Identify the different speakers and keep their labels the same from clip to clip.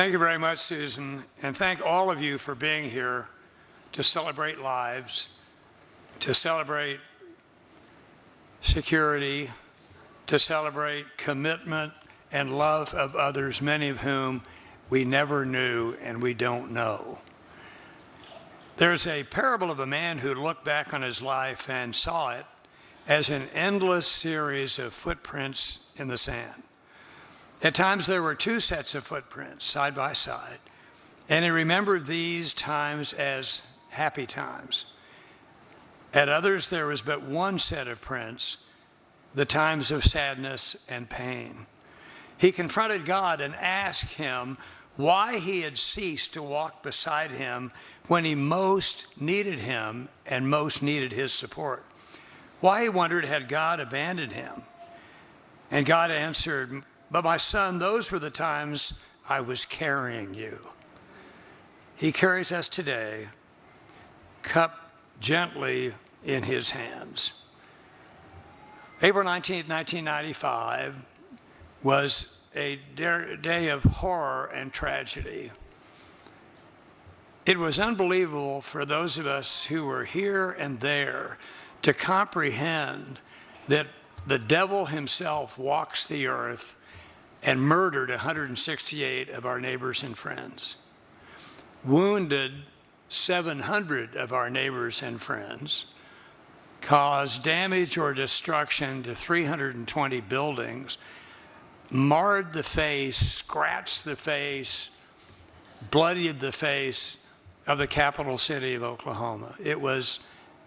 Speaker 1: Thank you very much, Susan, and thank all of you for being here to celebrate lives, to celebrate security, to celebrate commitment and love of others, many of whom we never knew and we don't know. There's a parable of a man who looked back on his life and saw it as an endless series of footprints in the sand. At times there were two sets of footprints side by side, and he remembered these times as happy times. At others there was but one set of prints, the times of sadness and pain. He confronted God and asked him why he had ceased to walk beside him when he most needed him and most needed his support. Why, he wondered, had God abandoned him? And God answered, "But my son, those were the times I was carrying you." He carries us today, cup gently in his hands. April 19th, 1995 was a day of horror and tragedy. It was unbelievable for those of us who were here and there to comprehend that the devil himself walks the earth and murdered 168 of our neighbors and friends, wounded 700 of our neighbors and friends, caused damage or destruction to 320 buildings, marred the face, scratched the face, bloodied the face of the capital city of Oklahoma. It was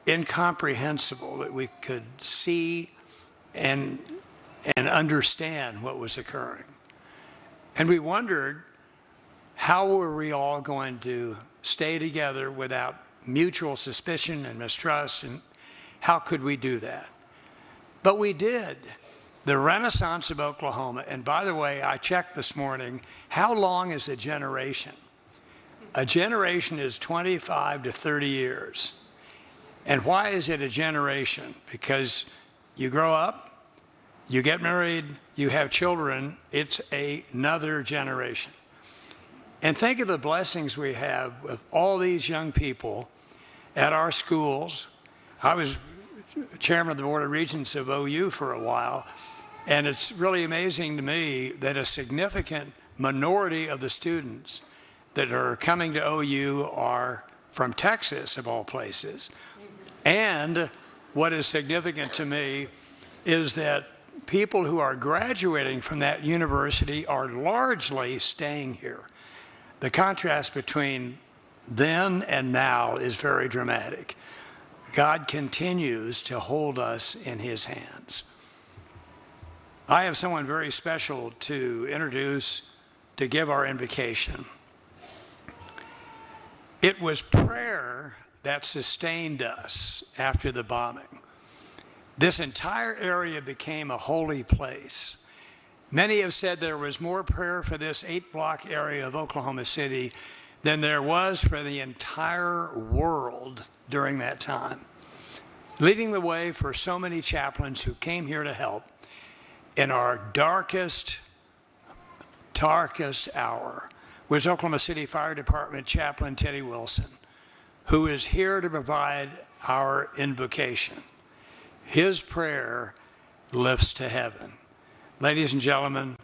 Speaker 1: incomprehensible that we could see and understand what was occurring. And we wondered, how were we all going to stay together without mutual suspicion and mistrust, and how could we do that? But we did. The Renaissance of Oklahoma, and by the way, I checked this morning, how long is a generation? A generation is 25 to 30 years. And why is it a generation? Because you grow up, you get married, you have children, it's another generation. And think of the blessings we have with all these young people at our schools. I was chairman of the Board of Regents of OU for a while, and it's really amazing to me that a significant minority of the students that are coming to OU are from Texas, of all places. And what is significant to me is that people who are graduating from that university are largely staying here. The contrast between then and now is very dramatic. God continues to hold us in his hands. I have someone very special to introduce to give our invocation. It was prayer that sustained us after the bombing. This entire area became a holy place. Many have said there was more prayer for this 8-block area of Oklahoma City than there was for the entire world during that time. Leading the way for so many chaplains who came here to help in our darkest hour was Oklahoma City Fire Department Chaplain Teddy Wilson, who is here to provide our invocation. His prayer lifts to heaven. Ladies and gentlemen,